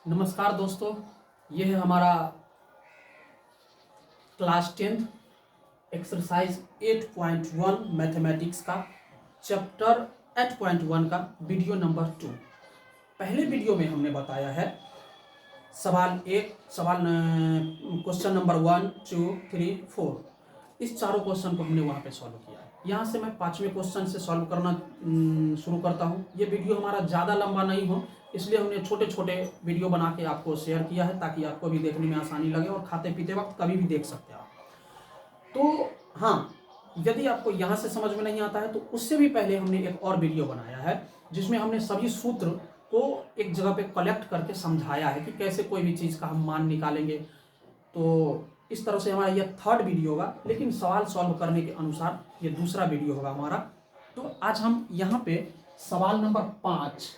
नमस्कार दोस्तों, ये है हमारा क्लास 10th एक्सरसाइज 8.1 मैथमेटिक्स का चैप्टर 8.1 का वीडियो नंबर 2। पहले वीडियो में हमने बताया है क्वेश्चन नंबर 1, 2, 3, 4। इस चारों क्वेश्चन को हमने वहाँ पे सॉल्व किया है। यहाँ से मैं 5वें क्वेश्चन से सॉल्व करना शुरू करता हूँ। ये वीडियो हमारा ज़्यादा लंबा नहीं हो, इसलिए हमने छोटे छोटे वीडियो बना के आपको शेयर किया है ताकि आपको भी देखने में आसानी लगे और खाते पीते वक्त कभी भी देख सकते हैं आप। तो हाँ, यदि आपको यहाँ से समझ में नहीं आता है तो उससे भी पहले हमने एक और वीडियो बनाया है जिसमें हमने सभी सूत्र को एक जगह पे कलेक्ट करके समझाया है कि कैसे कोई भी चीज़ का हम मान निकालेंगे। तो इस तरह से हमारा यह थर्ड वीडियो होगा, लेकिन सवाल सॉल्व करने के अनुसार ये दूसरा वीडियो होगा हमारा। तो आज हम यहाँ पे सवाल नंबर 5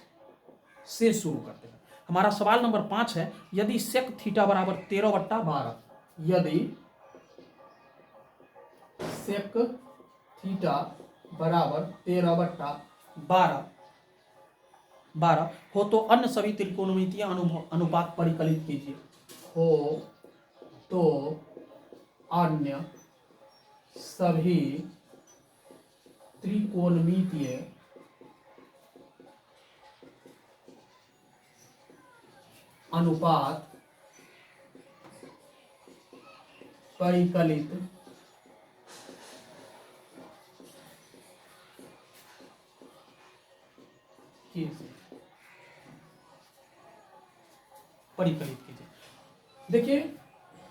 से शुरू करते हैं। हमारा सवाल नंबर 5 है, यदि सेक थीटा बराबर 13/12, यदि सेक थीटा बराबर 13/12 हो तो अन्य सभी त्रिकोणमितीय अनुपात परिकलित कीजिए। हो तो अन्य सभी त्रिकोणमितीय अनुपात परिकलित कीजिए। देखिए,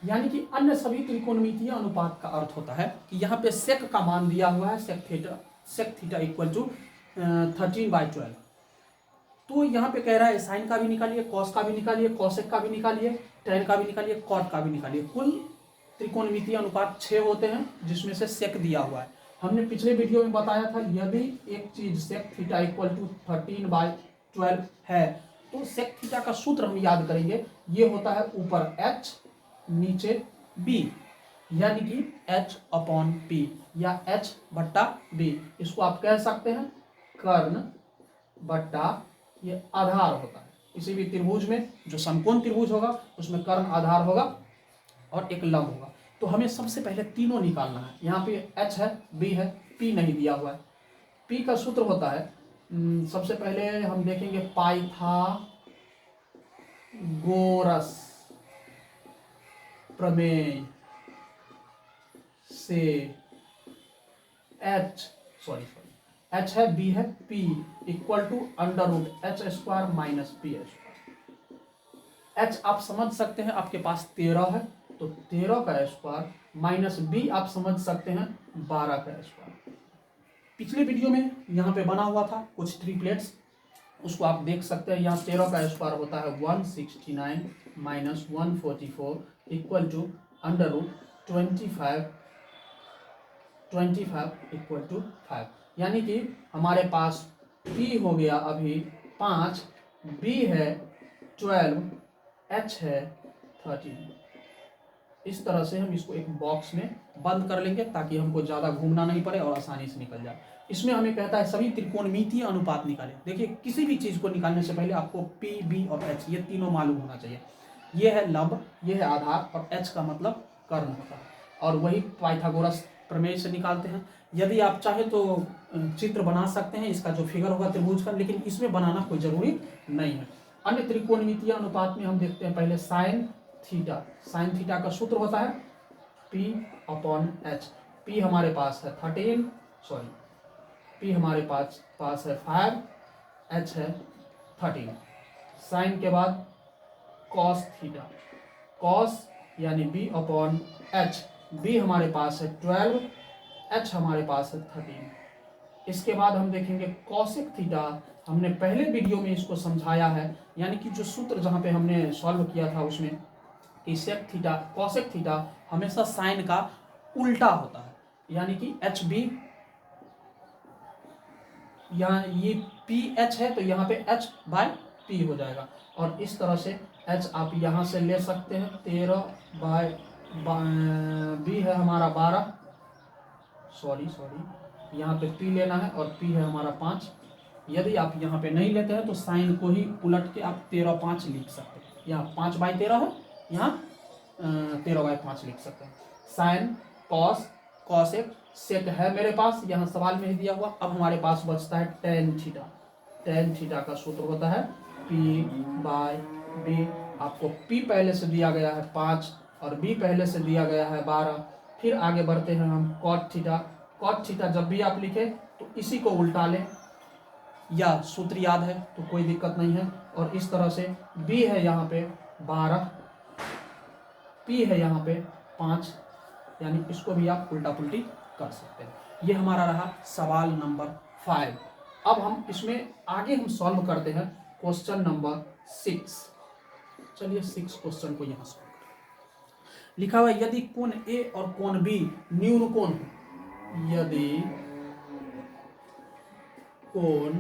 यानी कि अन्य सभी त्रिकोणमितीय अनुपात का अर्थ होता है कि यहाँ पे सेक का मान दिया हुआ है, सेक थीटा इक्वल टू 13/12। तो यहाँ पे कह रहा है साइन का भी निकालिए, कॉस का भी निकालिए, कॉसेक का भी निकालिए, टेन का भी निकालिए, कॉट का भी निकालिए। कुल त्रिकोणमितीय अनुपात 6 होते हैं, जिसमें से सेक दिया हुआ है। हमने पिछले वीडियो में बताया था यदि एक चीज सेक थीटा इक्वल टू 13/12 है तो सेक थीटा का सूत्र हम याद करेंगे। ये होता है ऊपर h नीचे b, यानी कि h/p या h/b। इसको आप कह सकते हैं कर्ण बट्टा ये आधार होता है। किसी भी त्रिभुज में जो समकोण त्रिभुज होगा उसमें कर्ण आधार होगा और एक लंब होगा। तो हमें सबसे पहले तीनों निकालना है। यहाँ पे h है, b है, p नहीं दिया हुआ है। p का सूत्र होता है, सबसे पहले हम देखेंगे पाइथागोरस प्रमेय से h है, b है, p equal to √h² minus p²। h आप समझ सकते हैं आपके पास 13 है तो 13 का स्क्वायर माइनस b आप समझ सकते हैं 12 का स्क्वायर। पिछले वीडियो में यहाँ पे बना हुआ था कुछ ट्रिपलेट्स, उसको आप देख सकते हैं। यहाँ 13 का स्क्वायर होता है 169 minus 144 equal to √25 equal to 5। यानी कि हमारे पास p हो गया अभी 5, b है 12, h है 13। इस तरह से हम इसको एक बॉक्स में बंद कर लेंगे ताकि हमको ज़्यादा घूमना नहीं पड़े और आसानी से निकल जाए। इसमें हमें कहता है सभी त्रिकोणमितीय अनुपात निकालें। देखिए, किसी भी चीज़ को निकालने से पहले आपको p, b और h ये तीनों मालूम होना चाहिए। ये है लंब, ये है आधार और h का मतलब कर्ण होता है, और वही पाइथागोरस प्रमेय से निकालते हैं। यदि आप चाहे तो चित्र बना सकते हैं, इसका जो फिगर होगा त्रिभुज का, लेकिन इसमें बनाना कोई जरूरी नहीं है। अन्य त्रिकोणमितीय अनुपात में हम देखते हैं पहले साइन थीटा का सूत्र होता है p/h। p हमारे पास है 5, h है 13। साइन के बाद कॉस थीटा, कॉस यानी b/h, b हमारे पास है 12, h हमारे पास है 13। इसके बाद हम देखेंगे कॉसेक थीटा। हमने पहले वीडियो में इसको समझाया है, यानी कि जो सूत्र जहाँ पे हमने सॉल्व किया था उसमें कि सेक थीटा कॉसेक थीटा हमेशा साइन का उल्टा होता है, यानी कि HB, यहाँ ये PH है तो यहाँ पे h/p हो जाएगा। और इस तरह से h आप यहाँ से ले सकते हैं 13/b है हमारा 12, यहाँ पे p लेना है और p है हमारा 5। यदि आप यहाँ पे नहीं लेते हैं तो साइन को ही उलट के आप 13/5 लिख सकते हैं। यहाँ 5/13 है, यहाँ 13/5 लिख सकते हैं। साइन कॉस कॉस एक सेक है मेरे पास, यहाँ सवाल में ही दिया हुआ। अब हमारे पास बचता है टेन थीटा। टेन थीटा का सूत्र होता है P/B। आपको P पहले से दिया गया है 5 और B पहले से दिया गया है 12। फिर आगे बढ़ते हैं हम कॉट थीटा। कॉट थीटा जब भी आप लिखें तो इसी को उल्टा लें, या सूत्र याद है तो कोई दिक्कत नहीं है। और इस तरह से B है यहाँ पे 12, P है यहाँ पे 5, यानी इसको भी आप उल्टा पुल्टी कर सकते हैं। ये हमारा रहा सवाल नंबर 5। अब हम इसमें आगे हम सॉल्व करते हैं क्वेश्चन नंबर 6। चलिए 6 क्वेश्चन को यहाँ सॉल्व करें। लिखा हुआ है यदि कोण A और कोण B न्यून कोण हो, यदि कोण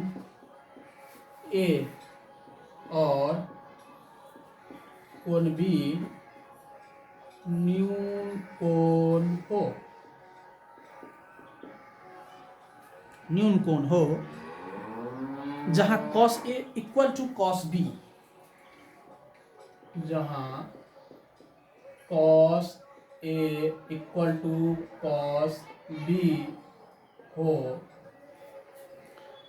A और कोण B न्यून कोण हो, न्यून कोण हो, जहां cos A equal to cos B, जहां cos A equal to cos B हो,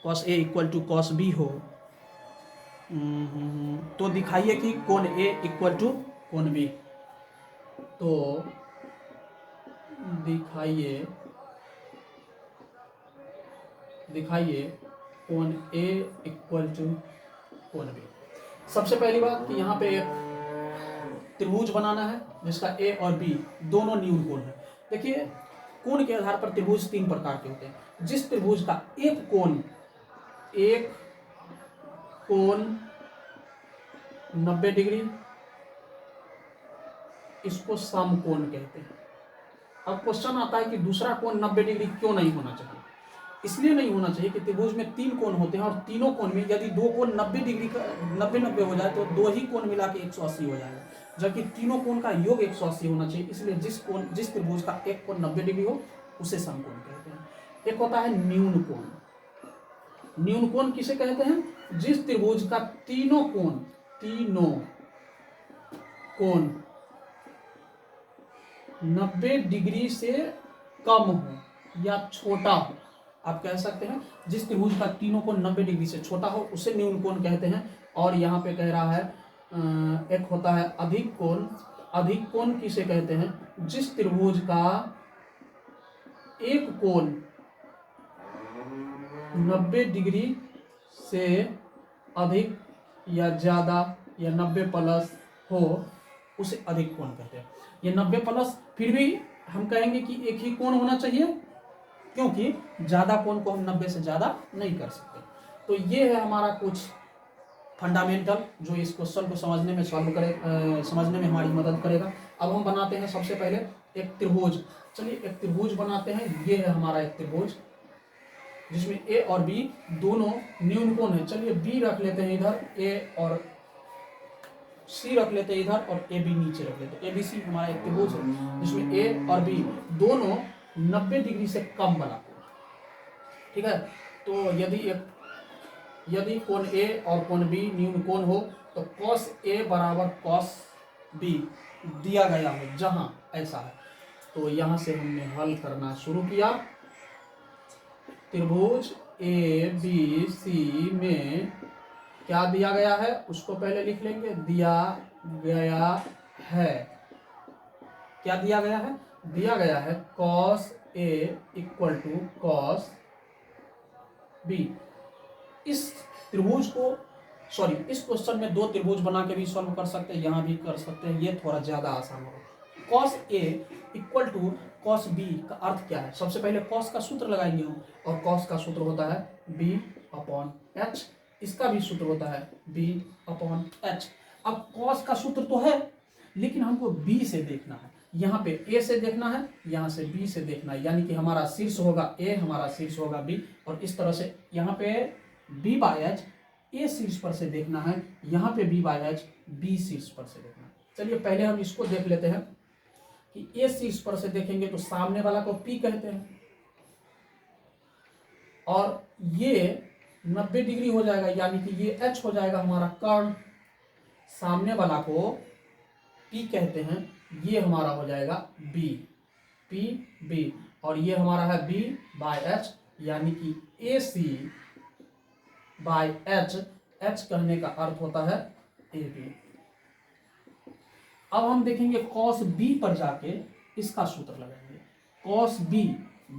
cos A equal to cos B हो, तो दिखाइए कि कोण A इक्वल टू कोण B। तो दिखाइए कोण A इक्वल टू कोण B। सबसे पहली बात कि यहाँ पे एक त्रिभुज बनाना है जिसका A और B दोनों न्यून कोण है। देखिए कोण के आधार पर त्रिभुज 3 प्रकार के होते हैं। जिस त्रिभुज का एक कोण 90 डिग्री, इसको समकोण कहते हैं। अब क्वेश्चन आता है कि दूसरा कोण 90 डिग्री क्यों नहीं होना चाहिए। इसलिए नहीं होना चाहिए कि त्रिभुज में 3 कोण होते हैं और तीनों कोण में यदि 2 कोण 90 डिग्री का 90-90 हो जाए तो 2 ही कोण मिला के 180 हो जाएगा, जबकि तीनों कोण का योग 180 होना चाहिए। इसलिए जिस त्रिभुज का एक कोण 90 डिग्री हो उसे समकोण कहते हैं। एक होता है न्यून कोण। न्यून कोण किसे कहते हैं? जिस त्रिभुज का तीनों कोण 90 डिग्री से कम हो या छोटा हो, आप कह सकते हैं जिस त्रिभुज का तीनों कोण 90 डिग्री से छोटा हो उसे न्यून कोण कहते हैं। और यहाँ पे कह रहा है एक होता है अधिक कोण। अधिक कोण किसे कहते हैं? जिस त्रिभुज का एक कोण 90 डिग्री से अधिक या ज्यादा या 90 प्लस हो उसे अधिक कोण कहते हैं। ये 90 प्लस फिर भी हम कहेंगे कि एक ही कोण होना चाहिए, क्योंकि ज्यादा कोण को हम 90 से ज्यादा नहीं कर सकते। तो ये है हमारा कुछ फंडामेंटल जो इस क्वेश्चन को समझने में समझने में हमारी मदद करेगा। अब हम बनाते हैं सबसे पहले एक त्रिभुज। चलिए एक त्रिभुज बनाते हैं। ये है हमारा एक त्रिभुज जिसमें ए और बी दोनों न्यून कोण है। चलिए बी रख लेते हैं इधर, ए और सी रख लेते हैं इधर, और ए बी नीचे रख लेते हैं। ए बी सी हमारा एक त्रिभुज है जिसमें ए और बी दोनों 90 डिग्री से कम बना कोण। ठीक है, तो यदि कोण ए और कोण बी न्यून कोण हो तो cos A बराबर cos B दिया गया हो जहां ऐसा है। तो यहां से हमने हल करना शुरू किया। त्रिभुज ABC में क्या दिया गया है उसको पहले लिख लेंगे। दिया गया है, क्या दिया गया है? दिया गया है cos A equal to cos B। इस क्वेश्चन में 2 त्रिभुज बना के भी सॉल्व कर सकते हैं, यहाँ भी कर सकते हैं। ये थोड़ा ज्यादा आसान होगा। cos A equal to cos B का अर्थ क्या है? सबसे पहले cos का सूत्र लगाएंगे हम, और cos का सूत्र होता है B/H। इसका भी सूत्र होता है B/H। अब cos का सूत्र तो है, लेकिन हमको B से देखना है। यहाँ पे A से देखना है, यहाँ से B से देखना है, यानी कि हमारा शीर्ष होगा A, हमारा शीर्ष होगा B, और इस तरह से यहाँ पे B/H A शीर्ष पर से देखना है, यहाँ पे B/H B शीर्ष पर से देखना है। चलिए पहले हम इसको देख लेते हैं कि A शीर्ष पर से देखेंगे तो सामने वाला को P कहते हैं, और ये 90 डिग्री हो जाएगा, यानी कि ये H हो जाएगा हमारा कर्ण। सामने वाला को P कहते हैं, ये हमारा हो जाएगा B, P B, और ये हमारा है B बाय H, यानी कि AC बाय H, H कहने का अर्थ होता है AB। अब हम देखेंगे cos B पर जाके इसका सूत्र लगाएंगे। cos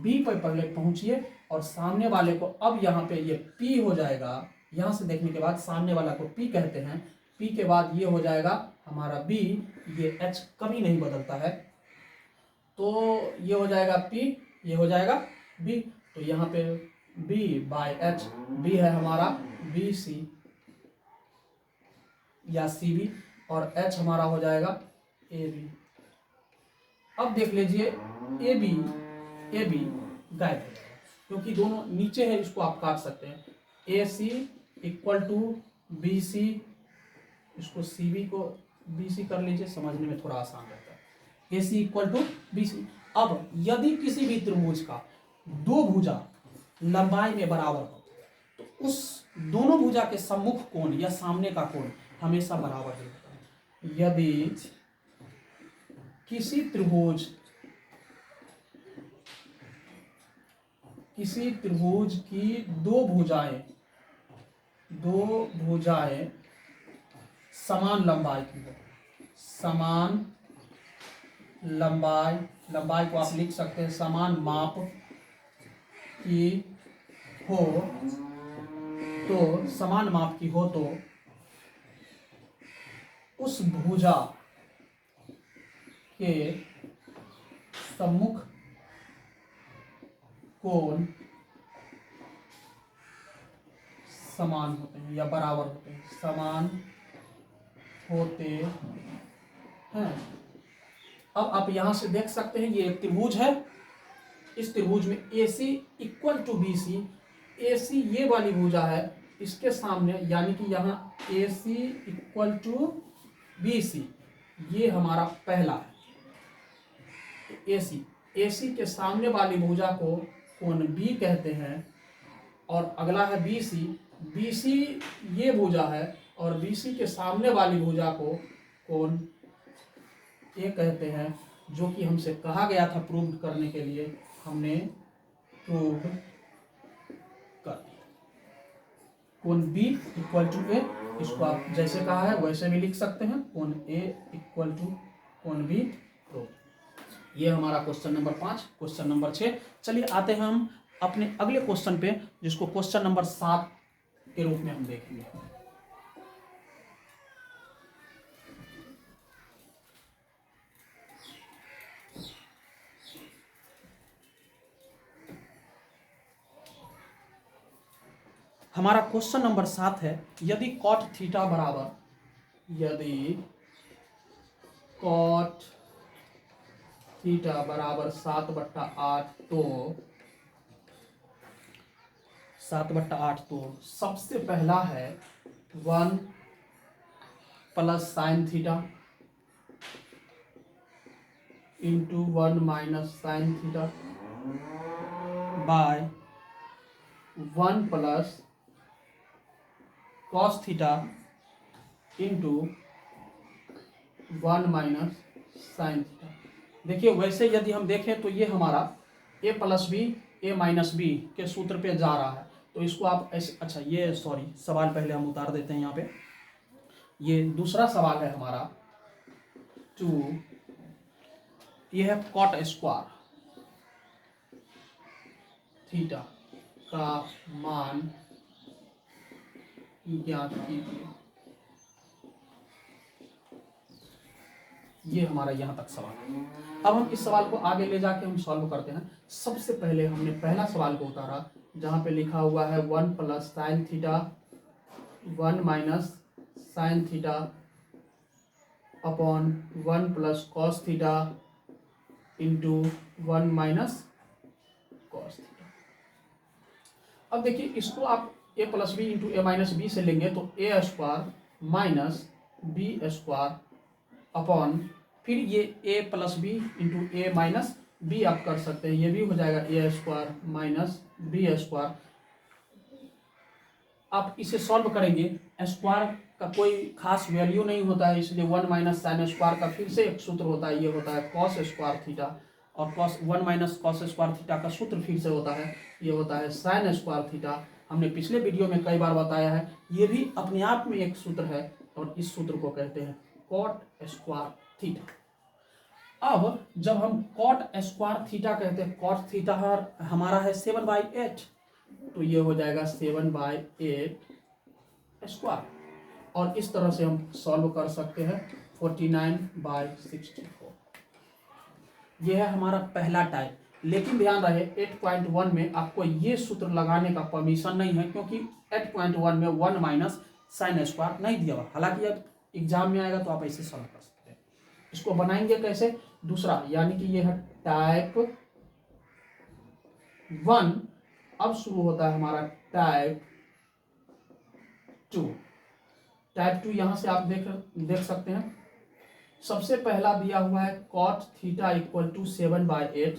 B पर पहले पहुंचिए और सामने वाले को अब यहाँ पे ये P हो जाएगा। यहाँ से देखने के बाद सामने वाला को P कहते हैं, P के बाद ये हो जाएगा हमारा B, ये H कभी नहीं बदलता है, तो ये हो जाएगा P, ये हो जाएगा B, तो यहाँ पे B बाय H, B है हमारा BC या CB, और H हमारा हो जाएगा AB। अब देख लीजिए AB गायब हो जाएगा क्योंकि दोनों नीचे है, इसको आप काट सकते हैं। AC इक्वल टू BC, इसको CB को BC कर लीजिए, समझने में थोड़ा आसान रहता है। AC equal to BC। अब यदि किसी भी त्रिभुज का दो भुजा लंबाई में बराबर हो तो उस दोनों भुजा के सम्मुख कोण या सामने का कोण हमेशा बराबर ही होता है। यदि किसी त्रिभुज की दो भुजाएं समान लंबाई की हो, समान लंबाई को आप लिख सकते हैं समान माप की हो, तो समान माप की हो तो उस भुजा के सम्मुख कोण समान होते हैं या बराबर होते हैं, समान होते हैं। अब आप यहां से देख सकते हैं ये एक त्रिभुज है, इस त्रिभुज में AC equal to BC, AC ये वाली भुजा है, इसके सामने यानी कि यहाँ AC इक्वल टू BC, ये हमारा पहला है। AC के सामने वाली भुजा को कोण B कहते हैं, और अगला है BC ये भुजा है, और BC के सामने वाली भुजा को कोण A कहते हैं, जो कि हमसे कहा गया था प्रूव करने के लिए, हमने प्रूव कर दिया। कोण B इक्वल टू A, इसको आप जैसे कहा है वैसे भी लिख सकते हैं, कोण A इक्वल टू कोण B प्रूव। ये हमारा क्वेश्चन नंबर 5। क्वेश्चन नंबर 6, चलिए आते हैं हम अपने अगले क्वेश्चन पे, जिसको क्वेश्चन नंबर 7 के रूप में हम देखेंगे। हमारा क्वेश्चन नंबर 7 है, यदि कॉट थीटा बराबर 7/8 तो 7/8 तो सबसे पहला है 1 plus sine theta into 1 minus sine theta by 1 plus cos theta into 1 minus sine theta. देखिए वैसे यदि हम देखें तो ये हमारा a plus B a minus B के सूत्र पे जा रहा है, तो इसको आप ऐसे, अच्छा ये सॉरी सवाल पहले हम उतार देते हैं यहाँ पे। ये दूसरा सवाल है हमारा 2, ये है कॉट स्क्वायर थीटा का मान ज्ञात कीजिए। ये हमारा यहाँ तक सवाल है। अब हम इस सवाल को आगे ले जाके हम सॉल्व करते हैं। सबसे पहले हमने पहला सवाल को उतारा, जहाँ पे लिखा हुआ है 1 plus sine theta 1 minus sine theta upon 1 plus cos theta into 1 minus cos theta. अब देखिए इसको आप a plus B into A minus B से लेंगे तो a square minus B square upon फिर ये a plus B into A minus B आप कर सकते हैं, ये भी हो जाएगा a square minus B square. आप इसे सॉल्व करेंगे, स्क्वायर का कोई खास वैल्यू नहीं होता है, इसलिए 1 माइनस साइन स्क्वायर का फिर से एक सूत्र होता है, ये होता है कॉस स्क्वायर थीटा। और cos 1 minus cos square theta का सूत्र फिर से होता है, ये होता है साइन स्क्वायर थीटा। हमने पिछले वीडियो में कई बार बताया है, ये भी अपने आप में एक सूत्र है और इस सूत्र को कहते हैं कॉट स्क्वायर थीटा। अब जब हम कॉट स्क्वायर थीटा कहते हैं, कॉट थीटा हमारा है 7/8, तो ये हो जाएगा 7/8 स्क्वायर। और इस तरह से हम सॉल्व कर सकते हैं 49/64। यह है हमारा पहला टाइप। लेकिन ध्यान रहे 8.1 में आपको ये सूत्र लगाने का परमिशन नहीं है, क्योंकि 8.1 में 1 माइनस साइन स्क्वायर नहीं दिया हुआ। हालांकि अब एग्जाम में आएगा तो आप ऐसे सॉल्व कर सकते हैं। इसको बनाएंगे कैसे? दूसरा, यानी कि ये है टाइप 1। अब शुरू होता है हमारा टाइप 2। टाइप 2 यहां से आप देख सकते हैं। सबसे पहला दिया हुआ है कॉट थीटा इक्वल टू 7/8।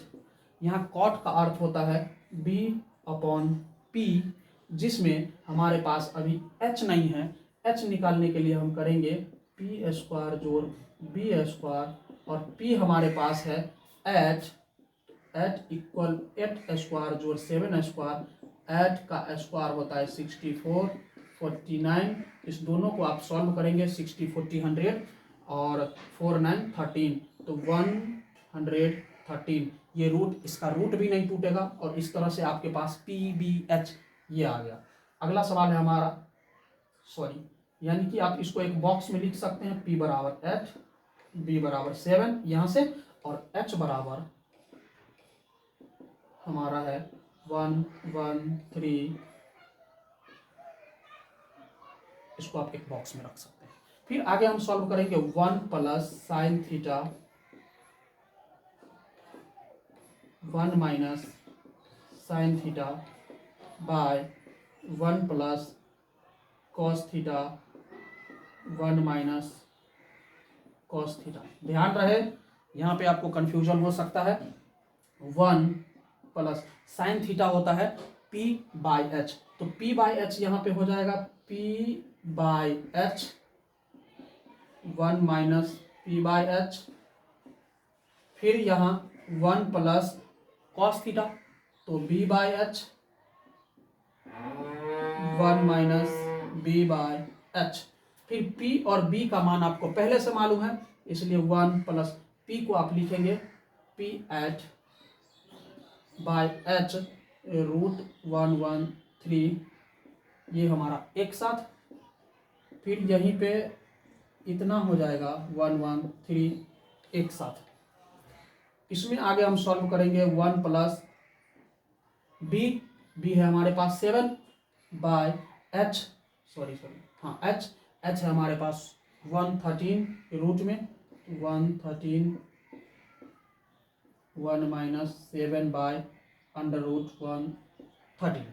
यहाँ कॉट का अर्थ होता है b/p, जिसमें हमारे पास अभी h नहीं है। h निकालने के लिए हम करेंगे p स्क्वायर जोड़ b स्क्वायर, और p हमारे पास है 8 इक्वल 8 स्क्वायर जोड़ 7 स्क्वायर। 8 का स्क्वायर होता है 64, 49। इस दोनों को आप सॉल्व करेंगे, 60 40 100 और 4 9 13, तो 113। ये रूट, इसका रूट भी नहीं टूटेगा और इस तरह से आपके पास PBH ये आ गया। अगला सवाल है हमारा, यानी कि आप इसको एक बॉक्स में लिख सकते हैं, P बराबर 8, B बराबर 7 यहाँ से, और H बराबर हमारा है 113। इसको आप एक बॉक्स में रख सकते हैं। फिर आगे हम सॉल्व करेंगे 1 plus sine theta 1 minus sine theta by 1 plus cos theta 1 minus cos theta. ध्यान रहे यहाँ पे आपको कंफ्यूजन हो सकता है। 1 प्लस साइन थीटा होता है P/H, तो P/H यहाँ पे हो जाएगा P/H 1 माइनस P/H। फिर यहाँ 1 प्लस कॉस थीटा, तो B/H 1 माइनस B/H। फिर P और B का मान आपको पहले से मालूम है, इसलिए 1 प्लस P को आप लिखेंगे P/H रूट 113। ये हमारा एक साथ, फिर यहीं पे इतना हो जाएगा 113 एक साथ। इसमें आगे हम सॉल्व करेंगे 1 प्लस b है हमारे पास 7/h, h है हमारे पास 113 रूट में 113 1 माइनस 7/√113।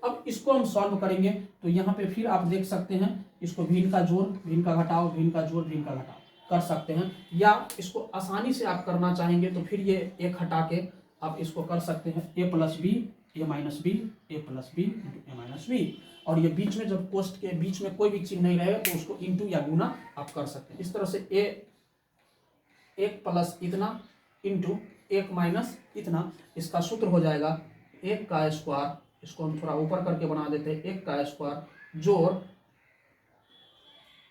अब इसको हम सॉल्व करेंगे तो यहाँ पे फिर आप देख सकते हैं, इसको भिन्न का जोड़ भिन्न का घटाव भिन्न का जोड़ भिन्न का घटाव कर सकते हैं, या इसको आसानी से आप करना चाहेंगे तो फिर ये एक हटा के आप इसको कर सकते हैं a plus B A minus B A plus B into A minus B. और ये बीच में जब पोस्ट के बीच में कोई भी चिन्ह नहीं रहेगा तो उसको इंटू या गुना आप कर सकते हैं। इस तरह से एक प्लस इतना इंटू 1 माइनस इतना, इसका सूत्र हो जाएगा 1 का स्क्वायर, इसको हम थोड़ा ऊपर करके बना देते हैं, 1 का स्क्वायर जोड़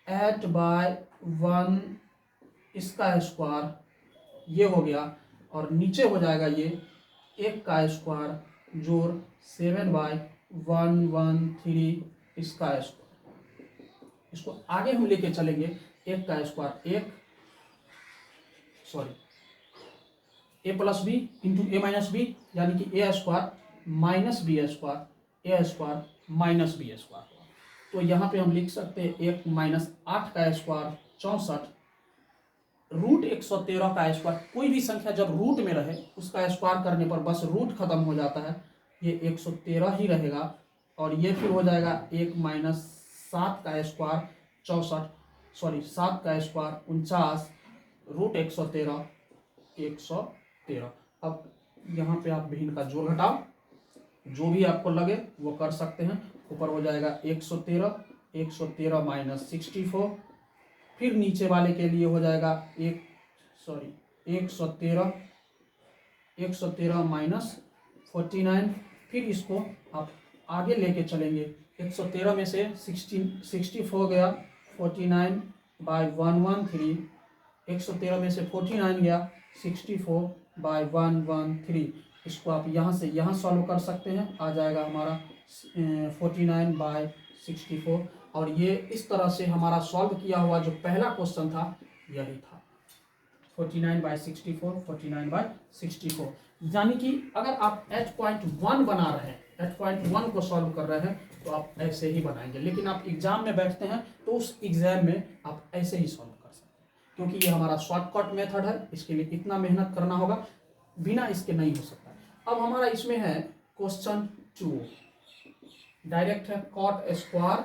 8/1 इसका स्क्वायर, ये हो गया, और नीचे हो जाएगा ये 1 का स्क्वायर जोड़ 7/113 इसका स्क्वायर। इसको आगे हम लेके चलेंगे, 1 का square A plus B into A minus B, यानी कि ए स्क्वायर माइनस बी स्क्वायर, ए स्क्वायर माइनस बी स्क्वायर। तो यहाँ पे हम लिख सकते हैं 1 माइनस 8 का स्क्वायर 64 रूट 113 का स्क्वायर। कोई भी संख्या जब रूट में रहे उसका स्क्वायर करने पर बस रूट खत्म हो जाता है, ये 113 ही रहेगा। और ये फिर हो जाएगा 1 माइनस 7 का स्क्वायर 7 का स्क्वायर 49 रूट 113 113। अब यहाँ पे आप भिन्न का जोड़ घटाव जो भी आपको लगे वो कर सकते हैं। ऊपर हो जाएगा 113 113 माइनस 64, फिर नीचे वाले के लिए हो जाएगा 113 माइनस 49, फिर इसको आप आगे लेके चलेंगे। 113 में से 64 गया, 49/113, 113 में से 49 गया, 64/113। इसको आप यहाँ से यहाँ सॉल्व कर सकते हैं, आ जाएगा हमारा 49/64। और ये इस तरह से हमारा सॉल्व किया हुआ जो पहला क्वेश्चन था यही था, 49/64, 49/64। यानी कि अगर आप 8.1 बना रहे हैं, 8.1 को सॉल्व कर रहे हैं, तो आप ऐसे ही बनाएंगे। लेकिन आप एग्जाम में बैठते हैं तो उस एग्जाम में आप ऐसे ही सॉल्व कर सकते हैं, क्योंकि ये हमारा शॉर्टकट मेथड है। इसके लिए इतना मेहनत करना होगा, बिना इसके नहीं हो सकता। अब हमारा इसमें है क्वेश्चन 2, डायरेक्ट है cot square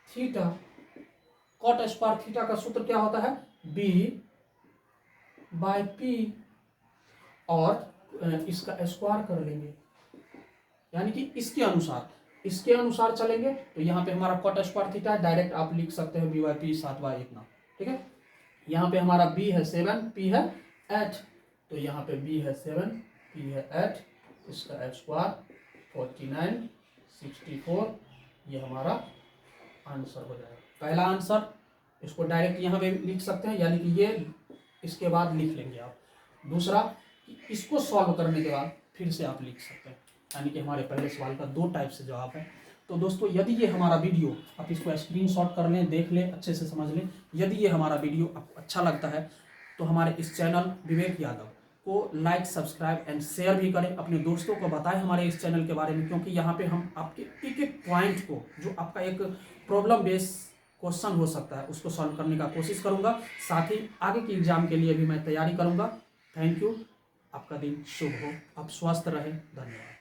theta. Cot square theta का सूत्र क्या होता है? B/P, और इसका स्क्वायर कर लेंगे, यानी कि इसके अनुसार चलेंगे। तो यहाँ पे हमारा कॉट स्क्वायर थीटा डायरेक्ट आप लिख सकते हैं B/P 7/1 इतना, ठीक है। यहाँ पे हमारा B है 7, P है 8, तो यहाँ पे B है 7, P है 8, इसका स्क्वायर 49, 64, ये हमारा आंसर हो जाएगा। पहला आंसर, इसको डायरेक्ट यहाँ पे लिख सकते हैं, यानी कि ये इसके बाद लिख लेंगे आप। दूसरा, इसको सॉल्व करने के बाद फिर से आप लिख सकते हैं, यानी कि हमारे पहले सवाल का 2 टाइप से जवाब है। तो दोस्तों, यदि ये हमारा वीडियो, आप इसको स्क्रीनशॉट कर लें, देख लें, अच्छे से समझ लें। यदि ये हमारा वीडियो आपको अच्छा लगता है तो हमारे इस चैनल विवेक यादव को लाइक, सब्सक्राइब एंड शेयर भी करें। अपने दोस्तों को बताएं हमारे इस चैनल के बारे में, क्योंकि यहाँ पे हम आपके एक एक पॉइंट को, जो आपका एक प्रॉब्लम बेस क्वेश्चन हो सकता है, उसको सॉल्व करने का कोशिश करूँगा। साथ ही आगे की एग्जाम के लिए भी मैं तैयारी करूँगा। थैंक यू, आपका दिन शुभ हो, आप स्वस्थ रहें, धन्यवाद।